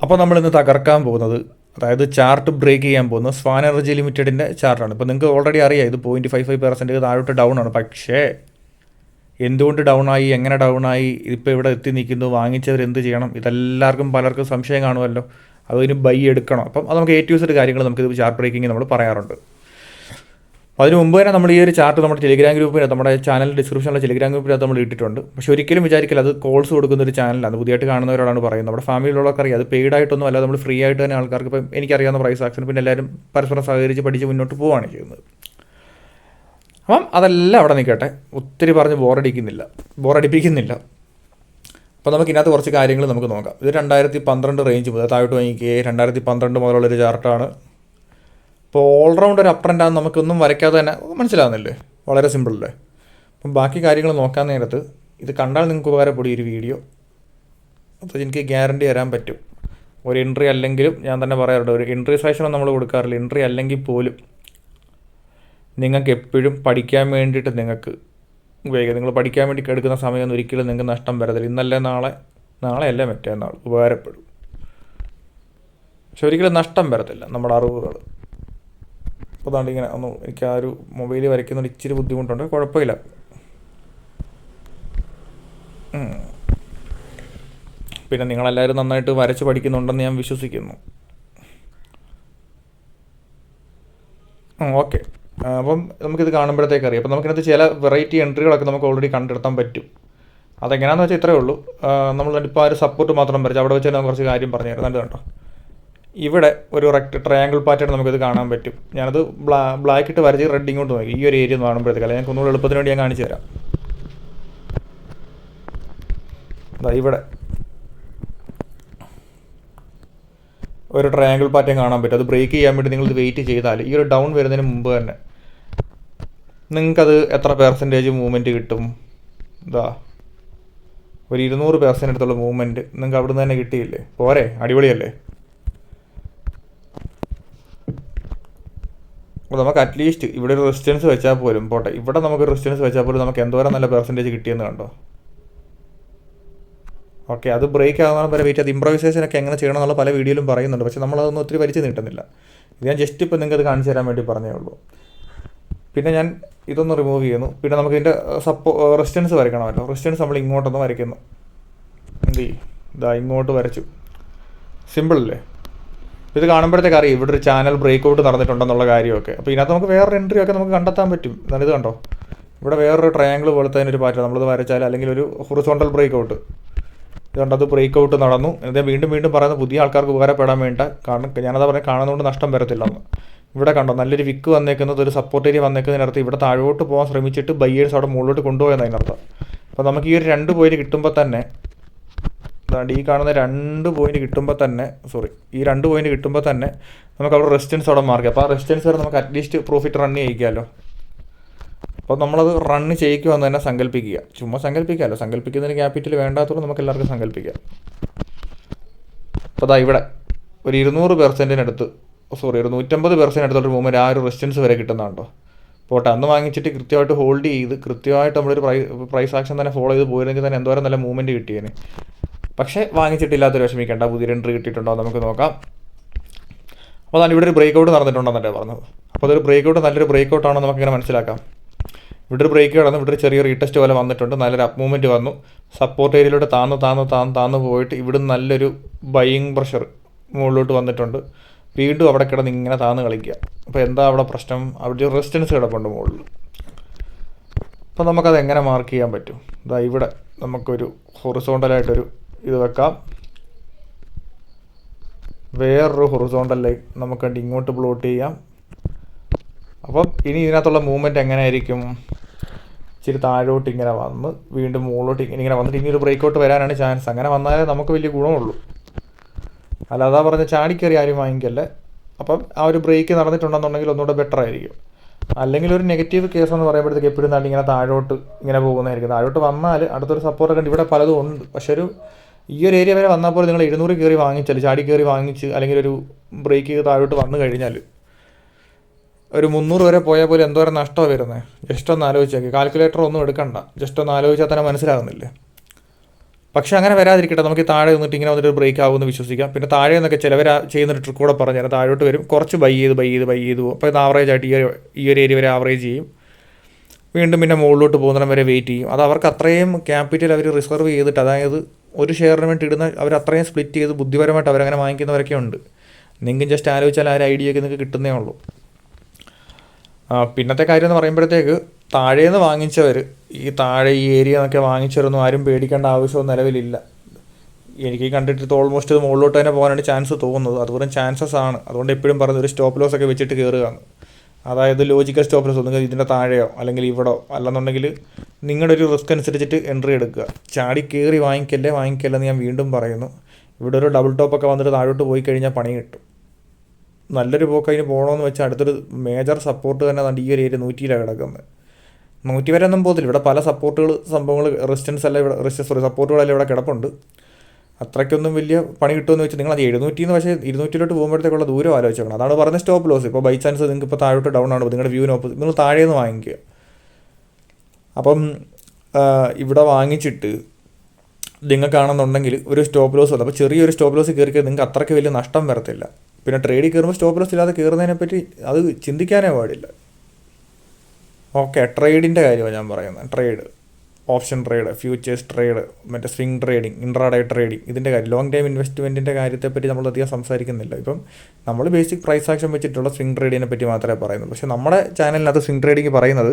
അപ്പോൾ നമ്മളിന്ന് തകർക്കാൻ പോകുന്നത്, അതായത് ചാർട്ട് ബ്രേക്ക് ചെയ്യാൻ പോകുന്നത് സ്വാൻ എനർജി ലിമിറ്റഡിൻ്റെ ചാർട്ടാണ്. ഇപ്പോൾ നിങ്ങൾക്ക് ഓൾറെഡി അറിയാം ഇത് 0.55% താഴോട്ട് ഡൗൺ ആണ്. പക്ഷേ എന്തുകൊണ്ട് ഡൗൺ ആയി, എങ്ങനെ ഡൗൺ ആയി, ഇപ്പോൾ ഇവിടെ എത്തി നിൽക്കുന്നു, വാങ്ങിച്ചവർ എന്ത് ചെയ്യണം, ഇതെല്ലാവർക്കും പലർക്കും സംശയം കാണുമല്ലോ. അതിന് ബൈ എടുക്കണം. അപ്പം അത് നമുക്ക് A to Z കാര്യങ്ങൾ നമുക്ക് ചാർട്ട് ബ്രേക്കിംഗ് നമ്മൾ പറയാറുണ്ട്. അതിന് മുമ്പ് തന്നെ നമ്മൾ ഈ ഒരു ചാർട്ട് നമ്മുടെ ടെലിഗ്രാം ഗ്രൂപ്പിൽ, നമ്മുടെ ചാനൽ ഡിസ്ക്രിപ്ഷനിലെ ടെലിഗ്രാം ഗ്രൂപ്പിനകത്ത് നമ്മൾ ഇട്ടിട്ടുണ്ട്. പക്ഷേ ഒരിക്കലും വിചാരിക്കില്ല അത് കോൾസ് കൊടുക്കുന്ന ഒരു ചാനലാണ്. പുതിയതായിട്ട് കാണുന്നവരോടാണ് പറയുന്നത്. നമ്മുടെ ഫാമിലിയിലുള്ളവർക്ക് അറിയാം അത് പെയ്ഡ് ആയിട്ടൊന്നും അല്ല, നമ്മൾ ഫ്രീ ആയിട്ട് തന്നെ ആൾക്കാർക്ക് ഇപ്പം എനിക്കറിയാവുന്ന പ്രൈസ് ആക്ഷൻ പിന്നെ എല്ലാവരും പരസ്പരം സഹകരിച്ച് പഠിച്ച് മുന്നോട്ട് പോവുകയാണ് ചെയ്യുന്നത്. അപ്പം അതെല്ലാം അവിടെ നിൽക്കട്ടെ, ഒത്തിരി പറഞ്ഞ് ബോറടിപ്പിക്കുന്നില്ല. അപ്പോൾ നമുക്ക് ഇതിനകത്ത് കുറച്ച് കാര്യങ്ങൾ നമുക്ക് നോക്കാം. ഇത് 2012 റേഞ്ച് മുതൽ താഴോട്ട് വാങ്ങിക്കുകയെ 2012 മുതലുള്ളൊരു ചാർട്ടാണ്. ഇപ്പോൾ ഓൾറൗണ്ട് ഒരു അപ് ട്രെൻഡാണെന്ന് നമുക്കൊന്നും വരയ്ക്കാതെ തന്നെ മനസ്സിലാകുന്നില്ലേ, വളരെ സിമ്പിളല്ലേ. അപ്പം ബാക്കി കാര്യങ്ങൾ നോക്കാൻ നേരത്ത് ഇത് കണ്ടാൽ നിങ്ങൾക്ക് ഉപകാരപ്പെടും ഈ ഒരു വീഡിയോ. അപ്പോൾ എനിക്ക് ഗ്യാരണ്ടി തരാൻ പറ്റും. ഒരു എൻട്രി അല്ലെങ്കിലും ഞാൻ തന്നെ പറയാറുണ്ട്, ഒരു എൻട്രി സെഷനും നമ്മൾ കൊടുക്കാറില്ല. എൻട്രി അല്ലെങ്കിൽ പോലും നിങ്ങൾക്ക് എപ്പോഴും പഠിക്കാൻ വേണ്ടിയിട്ട് നിങ്ങൾക്ക് ഉപയോഗിക്കാം. നിങ്ങൾ പഠിക്കാൻ വേണ്ടി എടുക്കുന്ന സമയമൊന്നും ഒരിക്കലും നിങ്ങൾക്ക് നഷ്ടം വരത്തില്ല. ഇന്നല്ലേ നാളെയല്ല മറ്റന്നാൾ ഉപകാരപ്പെടും. പക്ഷെ ഒരിക്കലും നഷ്ടം വരത്തില്ല നമ്മുടെ അറിവുകൾ. അപ്പോൾ അതാണ്ട് ഇങ്ങനെ ഒന്ന് എനിക്ക് ആ ഒരു മൊബൈൽ വരയ്ക്കുന്നതിന് ഇച്ചിരി ബുദ്ധിമുട്ടുണ്ട്, കുഴപ്പമില്ല. പിന്നെ നിങ്ങളെല്ലാവരും നന്നായിട്ട് വരച്ച് പഠിക്കുന്നുണ്ടെന്ന് ഞാൻ വിശ്വസിക്കുന്നു. ഓക്കെ. അപ്പം നമുക്കിത് കാണുമ്പോഴത്തേക്ക് അറിയാം. അപ്പം നമുക്കിനകത്ത് ചില വെറൈറ്റി എൻട്രികളൊക്കെ നമുക്ക് ഓൾറെഡി കണ്ടെടുത്താൻ പറ്റും. അതെങ്ങനെയാണെന്ന് വെച്ചാൽ ഇത്രയേ ഉള്ളൂ. നമ്മളിപ്പോൾ ആ ഒരു സപ്പോർട്ട് മാത്രം വരച്ച് അവിടെ വെച്ചാൽ നമുക്ക് കുറച്ച് കാര്യം പറഞ്ഞു തരുന്നുണ്ട് കേട്ടോ. ഇവിടെ ഒരു ട്രയാങ്കിൾ പാറ്റേൺ നമുക്കിത് കാണാൻ പറ്റും. ഞാനത് ബ്ലാക്ക് ഇട്ട് വരച്ച് റെഡ് ഇങ്ങോട്ട് നോക്കി. ഈ ഒരു ഏരിയ കാണുമ്പോഴത്തേക്ക് അല്ലെങ്കിൽ ഒന്നുകൂടെ എളുപ്പത്തിന് വേണ്ടി ഞാൻ കാണിച്ചു തരാം. ഇവിടെ ഒരു ട്രയാങ്കിൾ പാറ്റേൺ കാണാൻ പറ്റും. അത് ബ്രേക്ക് ചെയ്യാൻ വേണ്ടി നിങ്ങളിത് വെയിറ്റ് ചെയ്താൽ ഈ ഒരു ഡൗൺ വരുന്നതിന് മുമ്പ് തന്നെ നിങ്ങൾക്കത് എത്ര പെർസെൻറ്റേജ് മൂവ്മെൻറ്റ് കിട്ടും. ഒരു 200% അടുത്തുള്ള മൂവ്മെൻറ്റ് നിങ്ങൾക്ക് അവിടെ നിന്ന് തന്നെ കിട്ടിയില്ലേ, പോരെ, അടിപൊളിയല്ലേ. അപ്പോൾ നമുക്ക് അറ്റ്ലീസ്റ്റ് ഇവിടെ ഒരു റെസിസ്റ്റൻസ് വെച്ചാൽ പോലും പോട്ടെ, ഇവിടെ നമുക്ക് റെസിസ്റ്റൻസ് വെച്ചാൽ പോലും നമുക്ക് എന്തോരം നല്ല പെർസെൻറ്റേജ് കിട്ടിയെന്ന് കണ്ടോ. ഓക്കെ, അത് ബ്രേക്ക് ആകുന്ന വരെ വെയിറ്റ്. അത് ഇംപ്രവൈസേഷനൊക്കെ എങ്ങനെ ചെയ്യണം എന്നുള്ള പല വീഡിയോയിലും പറയുന്നുണ്ട്. പക്ഷേ നമ്മളതൊന്നും ഒത്തിരി വലിച്ചു നീട്ടുന്നില്ല. ഇത് ഞാൻ ജസ്റ്റ് ഇപ്പോൾ നിങ്ങൾക്ക് അത് കാണിച്ചു തരാൻ വേണ്ടി പറഞ്ഞേ ഉള്ളൂ. പിന്നെ ഞാൻ ഇതൊന്ന് റിമൂവ് ചെയ്യുന്നു. പിന്നെ നമുക്ക് ഇതിൻ്റെ റെസിസ്റ്റൻസ് വരയ്ക്കണമല്ലോ. റെസിസ്റ്റൻസ് നമ്മൾ ഇങ്ങോട്ടൊന്ന് വരയ്ക്കുന്നു. എന്ത് ചെയ്യും, ഇങ്ങോട്ട് വരച്ചു. സിമ്പിളല്ലേ. ഇത് കാണുമ്പോഴത്തേക്ക് അറിയാം ഇവിടെ ഒരു ചാനൽ ബ്രേക്ക് ഔട്ട് നടന്നിട്ടുണ്ടെന്നുള്ള കാര്യമൊക്കെ. അപ്പോൾ ഇതിനകത്ത് നമുക്ക് വേറൊരു എൻട്രി ഒക്കെ നമുക്ക് കണ്ടെത്താൻ പറ്റും. ഇത് കണ്ടോ, ഇവിടെ വേറൊരു ട്രയാങ്കിൾ പോലത്തെ ഒരു പാറ്റേൺ നമ്മളിത് വരച്ചാൽ, അല്ലെങ്കിൽ ഒരു ഹൊറിസോണ്ടൽ ബ്രേക്ക് ഔട്ട് ഇതുകൊണ്ട് അത് ബ്രേക്ക് ഔട്ട് നടന്നു. ഇത് വീണ്ടും പറയുന്ന പുതിയ ആൾക്കാർക്ക് ഉപകാരപ്പെടാൻ വേണ്ട, കാരണം ഞാനതാ പറഞ്ഞാൽ കാണുന്നതുകൊണ്ട് നഷ്ടം വരത്തില്ലെന്ന്. ഇവിടെ കണ്ടോ നല്ലൊരു വിക്ക് വന്നേക്കുന്നത്, ഒരു സപ്പോർട്ട് ഏരിയ വന്നേക്കുന്നതിനർത്ഥം ഇവിടെ താഴോട്ട് പോകാൻ ശ്രമിച്ചിട്ട് ബയ്യേഴ്സ് അവിടെ മുകളിലോട്ട് കൊണ്ടുപോയെന്ന് അതിനർത്ഥം. അപ്പോൾ നമുക്ക് ഈ ഒരു 2 പോയിന്റ് കിട്ടുമ്പോൾ തന്നെ, ഈ കാണുന്ന 2 പോയിന്റ് കിട്ടുമ്പോൾ തന്നെ ഈ 2 പോയിന്റ് കിട്ടുമ്പോൾ തന്നെ നമുക്ക് അവിടെ റെസിസ്റ്റൻസ് അവിടെ മാർക്ക്. അപ്പോൾ ആ റെസിസ്റ്റൻസ് വരെ നമുക്ക് അറ്റ്ലീസ്റ്റ് പ്രോഫിറ്റ് റൺ ചെയ്യിക്കാമല്ലോ. അപ്പോൾ നമ്മളത് റണ്ണ് ചെയ്യിക്കുമെന്ന് തന്നെ സങ്കല്പിക്കുക. ചുമ്മാ സങ്കല്പിക്കാമല്ലോ, സങ്കല്പിക്കുന്നതിന് ക്യാപിറ്റൽ വേണ്ടാത്തതുകൊണ്ട് നമുക്ക് എല്ലാവർക്കും സങ്കല്പിക്കാം. അപ്പോൾ ഇവിടെ ഒരു 200%-അടുത്ത് ഒരു 150% അടുത്തൊരു മൂവ്മെൻറ്റ് ആ ഒരു റെസിസ്റ്റൻസ് വരെ കിട്ടുന്നുണ്ടോ. പോട്ടെ, അന്ന് വാങ്ങിച്ചിട്ട് കൃത്യമായിട്ട് ഹോൾഡ് ചെയ്ത് കൃത്യമായിട്ട് നമ്മളൊരു പ്രൈസ് ആക്ഷൻ തന്നെ ഫോളോ ചെയ്ത് പോയിരുന്നെങ്കിൽ തന്നെ എന്തോരം നല്ല മൂവ്മെൻറ്റ് കിട്ടിയേനെ. പക്ഷേ വാങ്ങിച്ചിട്ടില്ലാത്തൊരു വിഷമിക്കേണ്ട, പുതിയ എൻട്രി കിട്ടിയിട്ടുണ്ടോ നമുക്ക് നോക്കാം. അപ്പോൾ അതാണ് ഇവിടെ ഒരു ബ്രേക്ക് ഔട്ട് നടന്നിട്ടുണ്ടെന്നല്ലേ പറഞ്ഞത്. അപ്പോൾ അതൊരു ബ്രേക്ക് ഔട്ട്, നല്ലൊരു ബ്രേക്ക് ഔട്ടാണോ നമുക്കിങ്ങനെ മനസ്സിലാക്കാം. ഇവിടെ ഒരു ബ്രേക്ക് കിടന്നു, ഇവിടെ ഒരു ചെറിയ റീടെസ്റ്റ് പോലെ വന്നിട്ടുണ്ട്, നല്ലൊരു അപ്പ് മൂവ്മെൻറ്റ് വന്നു, സപ്പോർട്ട് ഏരിയയിലോട്ട് താന്ന് പോയിട്ട് ഇവിടുന്ന് നല്ലൊരു ബൈയിങ് പ്രഷർ മുകളിലോട്ട് വന്നിട്ടുണ്ട്. വീണ്ടും അവിടെ കിടന്ന് ഇങ്ങനെ താന്ന് കളിക്കുക. അപ്പോൾ എന്താ അവിടെ പ്രശ്നം, അവിടെ ഒരു റെസിസ്റ്റൻസ് കിടപ്പുണ്ട് മുകളിൽ. അപ്പോൾ നമുക്കത് എങ്ങനെ മാർക്ക് ചെയ്യാൻ പറ്റും. ഇവിടെ നമുക്കൊരു ഹൊറിസോണ്ടലായിട്ടൊരു ഇത് വെക്കാം. വേറൊരു ഹൊറിസോണ്ടൽ ലൈൻ നമുക്ക് ഇങ്ങോട്ട് പ്ലോട്ട് ചെയ്യാം. അപ്പം ഇനി ഇതിനകത്തുള്ള മൂവ്മെൻറ്റ് എങ്ങനെയായിരിക്കും, ഇച്ചിരി താഴോട്ട് ഇങ്ങനെ വന്ന് വീണ്ടും മുകളിലോട്ട് ഇങ്ങനെ വന്നിട്ട് ഇനി ഒരു ബ്രേക്ക് ഔട്ട് വരാനാണ് ചാൻസ്. അങ്ങനെ വന്നാലേ നമുക്ക് വലിയ ഗുണമുള്ളൂ. അല്ലാതെ പറഞ്ഞ് ചാടിക്കറി ആരും വാങ്ങിക്കല്ലേ. അപ്പം ആ ഒരു ബ്രേക്ക് നടന്നിട്ടുണ്ടെന്നുണ്ടെങ്കിൽ ഒന്നുകൂടെ ബെറ്റർ ആയിരിക്കും. അല്ലെങ്കിൽ ഒരു നെഗറ്റീവ് കേസ് എന്ന് പറയുമ്പോഴത്തേക്ക് എപ്പോഴും തന്നെ ഇങ്ങനെ താഴോട്ട് ഇങ്ങനെ പോകുന്നതായിരിക്കും. താഴോട്ട് വന്നാൽ അടുത്തൊരു സപ്പോർട്ട് കണ്ട് ഇവിടെ പലതും ഉണ്ട്. പക്ഷെ ഈ ഒരു ഏരിയ വരെ വന്നാൽ പോലും നിങ്ങൾ 700 കയറി വാങ്ങിച്ചാൽ, ചാടി കയറി വാങ്ങിച്ച് അല്ലെങ്കിൽ ഒരു ബ്രേക്ക് ചെയ്ത് താഴോട്ട് വന്നു കഴിഞ്ഞാൽ ഒരു 300 വരെ പോയാൽ പോലും എന്തോരം നഷ്ടമാണ് വരുന്നത്. ജസ്റ്റ് ഒന്ന് ആലോചിച്ചേക്ക്, കാൽക്കുലേറ്റർ ഒന്നും എടുക്കണ്ട, ജസ്റ്റ് ഒന്ന് ആലോചിച്ചാൽ തന്നെ മനസ്സിലാകുന്നില്ലേ. പക്ഷേ അങ്ങനെ വരാതിരിക്കട്ടെ, നമുക്ക് ഈ താഴെ നിന്നിട്ട് ഇങ്ങനെ വന്നിട്ട് ബ്രേക്ക് ആകുമെന്ന് വിശ്വസിക്കാം. പിന്നെ താഴെ നിന്നൊക്കെ ചിലവർ ചെയ്യുന്നൊരു ട്രിക്ക് കൂടെ പറഞ്ഞാൽ താഴോട്ട് വരും, കുറച്ച് ബൈ ചെയ്ത് പോകും. അപ്പോൾ ഇത് ആവറേജ് ആയിട്ട് ഈ ഒരു ഏരിയ വരെ ആവറേജ് ചെയ്യും, വീണ്ടും പിന്നെ മുകളിലോട്ട് പോകുന്നിടം വരെ വെയിറ്റ് ചെയ്യും. അത് അവർക്ക് അത്രയും ക്യാപിറ്റൽ അവർ റിസർവ് ചെയ്തിട്ട്, അതായത് ഒരു ഷെയറിന് വേണ്ടി ഇടുന്ന അവർ അത്രയും സ്പ്ലിറ്റ് ചെയ്ത് ബുദ്ധിപരമായിട്ട് അവരങ്ങനെ വാങ്ങിക്കുന്നവരൊക്കെ ഉണ്ട്. നിങ്ങൾക്ക് ജസ്റ്റ് ആലോചിച്ചാൽ ആ ഒരു ഐഡിയ ഒക്കെ നിങ്ങൾക്ക് കിട്ടുന്നേ ഉള്ളൂ. പിന്നത്തെ കാര്യം എന്ന് പറയുമ്പോഴത്തേക്ക് താഴേന്ന് വാങ്ങിച്ചവർ, ഈ താഴെ ഈ ഏരിയ എന്നൊക്കെ വാങ്ങിച്ചവരൊന്നും ആരും പേടിക്കേണ്ട ആവശ്യമൊന്നും നിലവിലില്ല. എനിക്ക് കണ്ടിട്ട് ഓൾമോസ്റ്റ് ഇത് മുകളിലോട്ട് തന്നെ പോകാനാണ് ചാൻസ് തോന്നുന്നത്. അതുപോലെ ചാൻസസ് ആണ്. അതുകൊണ്ട് എപ്പോഴും പറയുന്നത് ഒരു സ്റ്റോപ്പ് ലോസ് ഒക്കെ വെച്ചിട്ട് കയറുകയാണ്. അതായത് ലോജിക്കൽ സ്റ്റോപ്പ് ലോസ്, നിങ്ങൾ ഇതിൻ്റെ താഴെയോ അല്ലെങ്കിൽ ഇവിടോ അല്ലെന്നുണ്ടെങ്കിൽ നിങ്ങളുടെ ഒരു റിസ്ക് അനുസരിച്ചിട്ട് എൻട്രി എടുക്കുക. ചാടി കയറി വാങ്ങിക്കല്ലെന്ന് ഞാൻ വീണ്ടും പറയുന്നു. ഇവിടെ ഒരു ഡബിൾ ടോപ്പൊക്കെ വന്നിട്ട് താഴോട്ട് പോയി കഴിഞ്ഞാൽ പണി കിട്ടും. നല്ലൊരു പോക്ക് അതിന് പോകണമെന്ന് വെച്ചാൽ അടുത്തൊരു മേജർ സപ്പോർട്ട് തന്നെ ഈ ഒരു ഏരിയ 100 കിടക്കുന്നത്. 100 വരെ ഒന്നും പോകത്തില്ല. ഇവിടെ പല സംഭവങ്ങൾ റെസിസ്റ്റൻസ് എല്ലാം ഇവിടെ സപ്പോർട്ടുകളെല്ലാം ഇവിടെ കിടപ്പുണ്ട്. അത്രയ്ക്കൊന്നും വലിയ പണി കിട്ടുമെന്ന് വെച്ചാൽ നിങ്ങൾ അത് 700 പക്ഷേ 200 പോകുമ്പോഴത്തേക്കുള്ള ദൂരം ആലോചിക്കണം. അതാണ് പറഞ്ഞ സ്റ്റോപ്പ് ലോസ്. ഇപ്പോൾ ബൈ ചാൻസ് നിങ്ങൾക്ക് ഇപ്പോൾ താഴോട്ട് ഡൗൺ ആണ്, നിങ്ങളുടെ വ്യൂവിന് ഓപ്പോസിറ്റ് നിങ്ങൾ താഴേന്ന് വാങ്ങിക്കുക. അപ്പം ഇവിടെ വാങ്ങിച്ചിട്ട് നിങ്ങൾക്കാണെന്നുണ്ടെങ്കിൽ ഒരു സ്റ്റോപ്പ് ലോസ് വന്നു, അപ്പോൾ ചെറിയൊരു സ്റ്റോപ്പ് ലോസ് കയറിയാൽ നിങ്ങൾക്ക് അത്രയ്ക്ക് വലിയ നഷ്ടം വരത്തില്ല. പിന്നെ ട്രേഡിൽ കയറുമ്പോൾ സ്റ്റോപ്പ് ലോസ് ഇല്ലാതെ കയറുന്നതിനെപ്പറ്റി അത് ചിന്തിക്കാനേ പാടില്ല. ഓക്കെ, ട്രേഡിൻ്റെ കാര്യമാണ് ഞാൻ പറയുന്നത്. Trade, option trade, futures trade, മറ്റേ സ്വിംഗ് ട്രേഡിങ്, ഇൻട്രാഡേ ട്രേഡിങ്, ഇതിൻ്റെ കാര്യം, ലോങ് ടൈം ഇൻവെസ്റ്റ്മെൻറ്റിൻ്റെ കാര്യത്തെപ്പറ്റി നമ്മളധികം സംസാരിക്കുന്നില്ല. ഇപ്പം നമ്മൾ ബേസിക് പ്രൈസ് ആക്ഷൻ വെച്ചിട്ടുള്ള സ്വിംഗ് ട്രേഡിനെ പറ്റി മാത്രമേ പറയുന്നുള്ളൂ. പക്ഷേ നമ്മുടെ ചാനലിനകത്ത് സ്വിംഗ് ട്രേഡിങ് പറയുന്നത്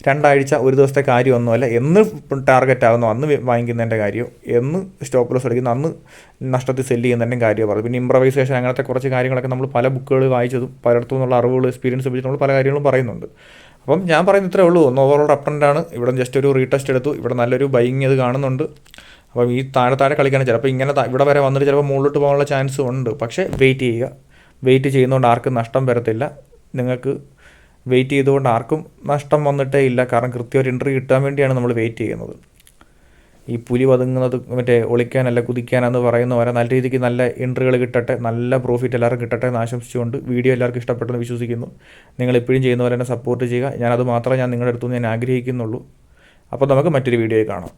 2 ആഴ്ച ഒരു ദിവസത്തെ കാര്യമൊന്നുമല്ല. എന്ന് ടാർഗറ്റ് ആകുന്നു അന്ന് വാങ്ങിക്കുന്നതിൻ്റെ കാര്യം, എന്ന് സ്റ്റോപ്പ് ലോസ് എടുക്കുന്ന അന്ന് നഷ്ടത്തിൽ സെല്ല് ചെയ്യുന്നതിൻ്റെ കാര്യം പറയും. പിന്നെ ഇംപ്രവൈസേഷൻ അങ്ങനത്തെ കുറച്ച് കാര്യങ്ങളൊക്കെ നമ്മൾ പല ബുക്കുകൾ വായിച്ചതും പലയിടത്തു നിന്നുള്ള അറിവുകൾ എക്സ്പീരിയൻസ് വെച്ചിട്ട് നമ്മൾ പല കാര്യങ്ങളും പറയുന്നുണ്ട്. അപ്പം ഞാൻ പറയുന്നത് ഇത്രേ ഉള്ളൂ. ഓവറോൾ അപ് ട്രെൻഡാണ്. ഇവിടെ ജസ്റ്റ് ഒരു റീടെസ്റ്റ് എടുത്തു, ഇവിടെ നല്ലൊരു ബൈയിങ് അത് കാണുന്നുണ്ട്. അപ്പം ഈ താഴെ കളിക്കുകയാണ്. ചിലപ്പോൾ ഇങ്ങനെ ഇവിടെ വരെ വന്നിട്ട് ചിലപ്പോൾ മുകളിലോട്ട് പോകാനുള്ള ചാൻസ് ഉണ്ട്. പക്ഷേ വെയിറ്റ് ചെയ്യുക. വെയിറ്റ് ചെയ്യുന്നതുകൊണ്ട് ആർക്കും നഷ്ടം വരത്തില്ല. നിങ്ങൾക്ക് വെയിറ്റ് ചെയ്തുകൊണ്ട് ആർക്കും നഷ്ടം വന്നിട്ടേ ഇല്ല. കാരണം കൃത്യം ഒരു എൻട്രി കിട്ടാൻ വേണ്ടിയാണ് നമ്മൾ വെയിറ്റ് ചെയ്യുന്നത്. ഈ പുലി പതുങ്ങുന്നത് മറ്റേ ഒളിക്കാനല്ല കുതിക്കാനെന്ന് പറയുന്ന പോലെ നല്ല രീതിക്ക് നല്ല എൻട്രികൾ കിട്ടട്ടെ, നല്ല പ്രോഫിറ്റ് എല്ലാവർക്കും കിട്ടട്ടെ എന്ന് ആശംസിച്ചുകൊണ്ട് വീഡിയോ എല്ലാവർക്കും ഇഷ്ടപ്പെട്ടെന്ന് വിശ്വസിക്കുന്നു. നിങ്ങൾ എപ്പോഴും ചെയ്യുന്ന പോലെ തന്നെ സപ്പോർട്ട് ചെയ്യുക. ഞാനത് മാത്രമേ ഞാൻ നിങ്ങളുടെ അടുത്തുനിന്ന് ഞാൻ ആഗ്രഹിക്കുന്നുള്ളൂ. അപ്പോൾ നമുക്ക് മറ്റൊരു വീഡിയോയിൽ കാണാം.